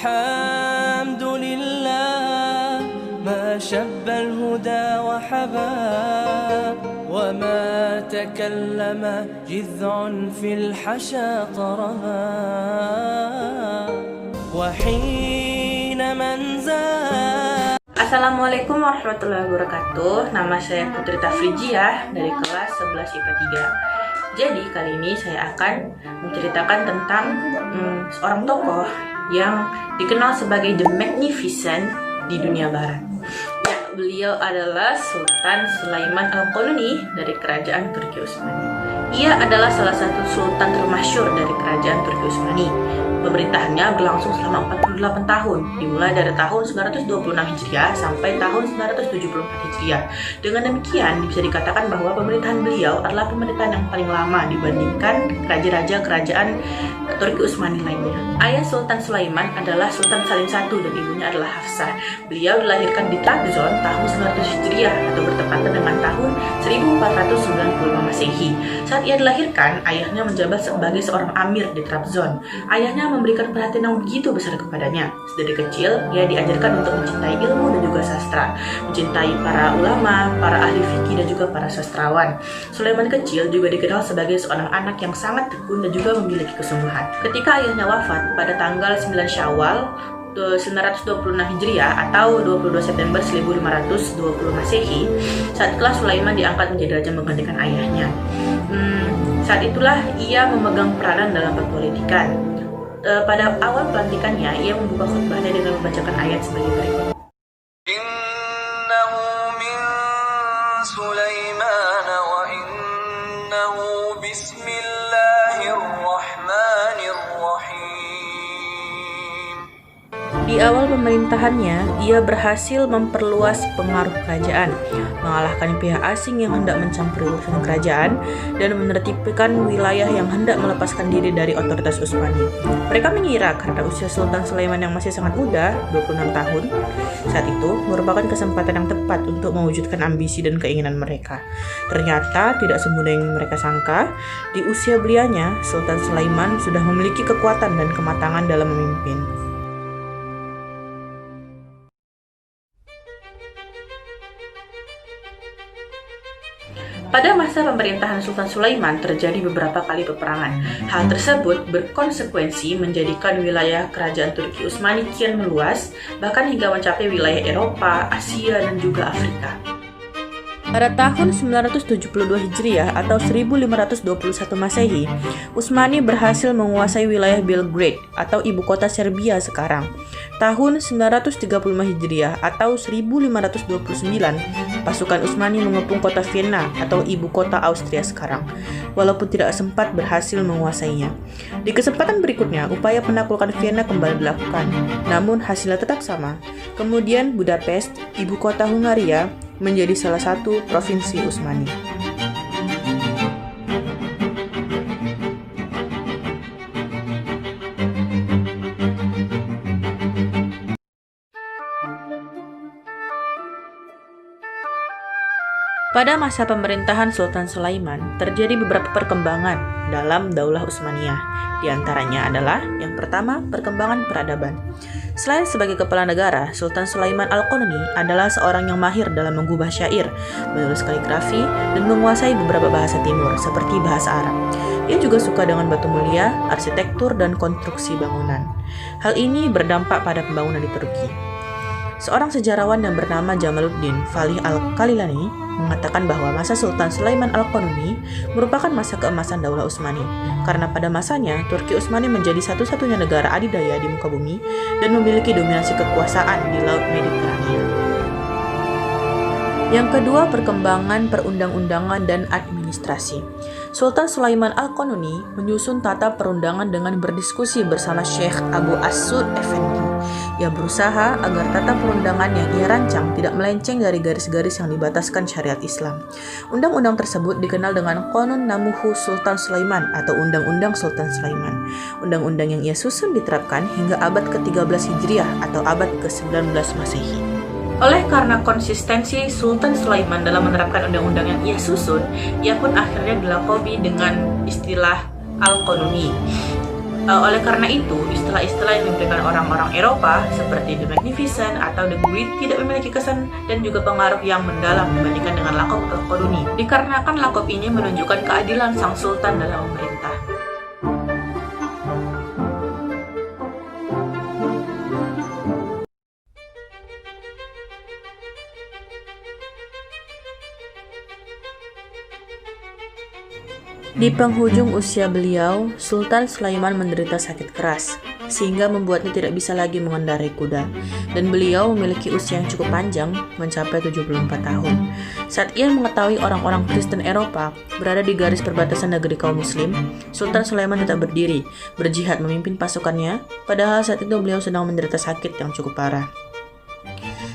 الحمد لله ما شب الهدى وحبا وما تكلم جذع في الحشا طربا وحين من زاد. Assalamualaikum warahmatullahi wabarakatuh. Nama saya Putri Tafrijiah dari kelas 11 IPA 3. Jadi kali ini saya akan menceritakan tentang seorang tokoh yang dikenal sebagai The Magnificent di dunia barat. Ya, beliau adalah Sultan Sulaiman Al-Qanuni dari Kerajaan Turki Utsmani. Ia adalah salah satu sultan termasyhur dari Kerajaan Turki Utsmani. Pemerintahannya berlangsung selama 48 tahun, dimulai dari tahun 926 Hijriah sampai tahun 974 Hijriah. Dengan demikian, bisa dikatakan bahwa pemerintahan beliau adalah pemerintahan yang paling lama dibandingkan raja-raja kerajaan Turki Utsmani lainnya. Ayah Sultan Sulaiman adalah Sultan Salim I dan ibunya adalah Hafsah. Beliau dilahirkan di Trabzon tahun 900 Hijriah atau bertepatan dengan tahun 1495 Masehi. Saat ia dilahirkan, ayahnya menjabat sebagai seorang amir di Trabzon. Ayahnya memberikan perhatian yang begitu besar kepadanya. Dari kecil, ia diajarkan untuk mencintai ilmu dan juga sastra, mencintai para ulama, para ahli fikih dan juga para sastrawan. Sulaiman kecil juga dikenal sebagai seorang anak yang sangat tekun dan juga memiliki kesungguhan. Ketika ayahnya wafat pada tanggal 9 Syawal 926 Hijriah atau 22 September 1520 Masehi, saat itulah Sulaiman diangkat menjadi raja menggantikan ayahnya. Saat itulah ia memegang peranan dalam perpolitikan. Pada awal pelantikannya, ia membuka khutbahnya dengan membacakan ayat sebagai berikut. Innahu min Sulaiman wa innahu bismillahirrahmanirrahim. Di awal pemerintahannya, ia berhasil memperluas pengaruh kerajaan, mengalahkan pihak asing yang hendak mencampuri urusan kerajaan, dan menertibkan wilayah yang hendak melepaskan diri dari otoritas Utsmani. Mereka mengira karena usia Sultan Sulaiman yang masih sangat muda, 26 tahun, saat itu merupakan kesempatan yang tepat untuk mewujudkan ambisi dan keinginan mereka. Ternyata tidak semudah yang mereka sangka, di usia belianya, Sultan Sulaiman sudah memiliki kekuatan dan kematangan dalam memimpin. Pada masa pemerintahan Sultan Sulaiman terjadi beberapa kali peperangan. Hal tersebut berkonsekuensi menjadikan wilayah kerajaan Turki Utsmani kian meluas, bahkan hingga mencapai wilayah Eropa, Asia, dan juga Afrika. Pada tahun 972 Hijriah atau 1521 Masehi, Utsmani berhasil menguasai wilayah Belgrade atau ibu kota Serbia sekarang. Tahun 935 Hijriah atau 1529, pasukan Utsmani mengepung kota Vienna atau ibu kota Austria sekarang, walaupun tidak sempat berhasil menguasainya. Di kesempatan berikutnya, upaya penaklukan Vienna kembali dilakukan, namun hasilnya tetap sama. Kemudian Budapest, ibu kota Hungaria, menjadi salah satu provinsi Utsmani. Pada masa pemerintahan Sultan Sulaiman, terjadi beberapa perkembangan dalam Daulah Utsmaniyah. Di antaranya adalah, yang pertama, perkembangan peradaban. Selain sebagai kepala negara, Sultan Sulaiman Al-Qanuni adalah seorang yang mahir dalam mengubah syair, menulis kaligrafi, dan menguasai beberapa bahasa timur, seperti bahasa Arab. Ia juga suka dengan batu mulia, arsitektur, dan konstruksi bangunan. Hal ini berdampak pada pembangunan di Turki. Seorang sejarawan yang bernama Jamaluddin Falih Al-Qalilani mengatakan bahwa masa Sultan Sulaiman Al-Qanuni merupakan masa keemasan Daulah Utsmani, karena pada masanya Turki Utsmani menjadi satu-satunya negara adidaya di muka bumi dan memiliki dominasi kekuasaan di Laut Mediterania. Yang kedua, perkembangan perundang-undangan dan administrasi. Sultan Sulaiman Al-Qanuni menyusun tata perundangan dengan berdiskusi bersama Syekh Abu As-Sud Effendi. Ia berusaha agar tata perundangan yang ia rancang tidak melenceng dari garis-garis yang dibataskan syariat Islam. Undang-undang tersebut dikenal dengan Qanun Namuhu Sultan Sulaiman atau Undang-Undang Sultan Sulaiman. Undang-undang yang ia susun diterapkan hingga abad ke-13 Hijriah atau abad ke-19 Masehi. Oleh karena konsistensi Sultan Sulaiman dalam menerapkan undang-undang yang ia susun, ia pun akhirnya dilaqabi dengan istilah Al-Qanuni. Oleh karena itu, istilah-istilah yang diberikan orang-orang Eropa seperti The Magnificent atau The Great tidak memiliki kesan dan juga pengaruh yang mendalam dibandingkan dengan lakop Al-Qaduni. Dikarenakan lakop ini menunjukkan keadilan sang sultan dalam memerintah. Di penghujung usia beliau, Sultan Sulaiman menderita sakit keras, sehingga membuatnya tidak bisa lagi mengendarai kuda, dan beliau memiliki usia yang cukup panjang, mencapai 74 tahun. Saat ia mengetahui orang-orang Kristen Eropa berada di garis perbatasan negeri kaum muslim, Sultan Sulaiman tetap berdiri, berjihad memimpin pasukannya, padahal saat itu beliau sedang menderita sakit yang cukup parah.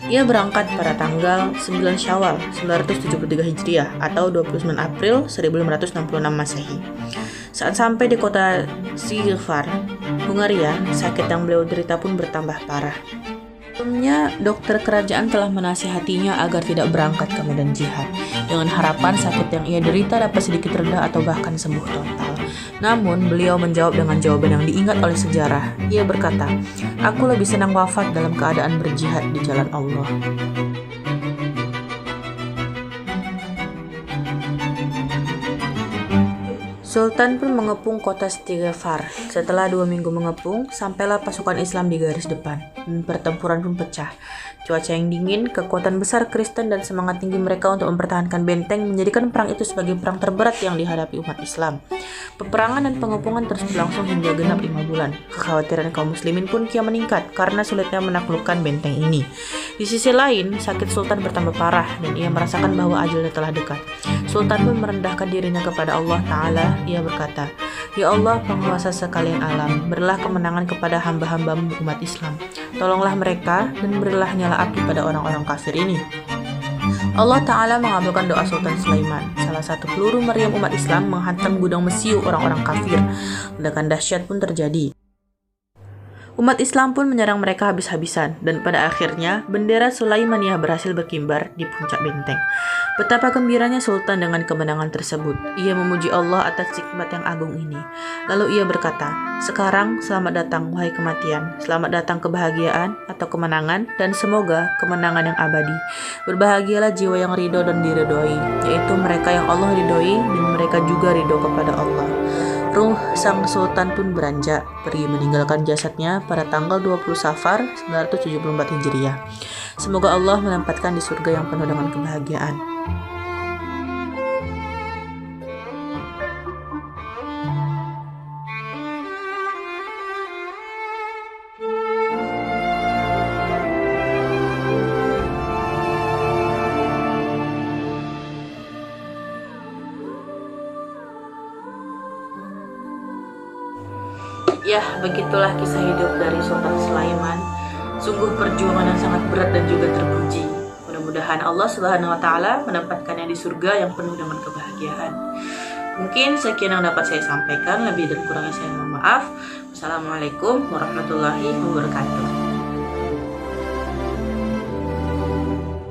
Ia berangkat pada tanggal 9 Syawal 973 Hijriah atau 29 April 1566 Masehi. Saat sampai di kota Sigefar, Hungaria, sakit yang beliau derita pun bertambah parah. Sebelumnya, dokter kerajaan telah menasihatinya agar tidak berangkat ke medan jihad, dengan harapan sakit yang ia derita dapat sedikit reda atau bahkan sembuh total. Namun, beliau menjawab dengan jawaban yang diingat oleh sejarah. Ia berkata, "Aku lebih senang wafat dalam keadaan berjihad di jalan Allah." Sultan pun mengepung kota Sigefar. Setelah 2 minggu mengepung, sampailah pasukan Islam di garis depan, dan pertempuran pun pecah. Cuaca yang dingin, kekuatan besar Kristen, dan semangat tinggi mereka untuk mempertahankan benteng menjadikan perang itu sebagai perang terberat yang dihadapi umat Islam. Peperangan dan pengepungan terus berlangsung hingga genap 5 bulan. Kekhawatiran kaum muslimin pun kian meningkat karena sulitnya menaklukkan benteng ini. Di sisi lain, sakit Sultan bertambah parah dan ia merasakan bahwa ajalnya telah dekat. Sultan pun merendahkan dirinya kepada Allah Ta'ala. Ia berkata, "Ya Allah, penguasa sekalian alam, berilah kemenangan kepada hamba-hambamu umat Islam. Tolonglah mereka dan berilah nyala api pada orang-orang kafir ini." Allah Ta'ala mengabulkan doa Sultan Sulaiman. Salah satu peluru meriam umat Islam menghantam gudang mesiu orang-orang kafir. Ledakan dahsyat pun terjadi. Umat Islam pun menyerang mereka habis-habisan, dan pada akhirnya bendera Sulaimaniyah berhasil berkibar di puncak benteng. Betapa gembiranya Sultan dengan kemenangan tersebut. Ia memuji Allah atas hikmat yang agung ini. Lalu ia berkata, "Sekarang selamat datang wahai kematian, selamat datang kebahagiaan atau kemenangan, dan semoga kemenangan yang abadi. Berbahagialah jiwa yang ridho dan diridhoi, yaitu mereka yang Allah ridhoi dan mereka juga ridho kepada Allah." Ruh sang sultan pun beranjak, pergi meninggalkan jasadnya pada tanggal 20 Safar 974 Hijriah. Semoga Allah menempatkan di surga yang penuh dengan kebahagiaan. Ya, begitulah kisah hidup dari Sultan Sulaiman. Sungguh perjuangan yang sangat berat dan juga terpuji. Mudah-mudahan Allah Subhanahu wa Ta'ala menempatkannya di surga yang penuh dengan kebahagiaan. Mungkin sekian yang dapat saya sampaikan, lebih dan kurangnya saya mohon maaf. Wassalamualaikum warahmatullahi wabarakatuh.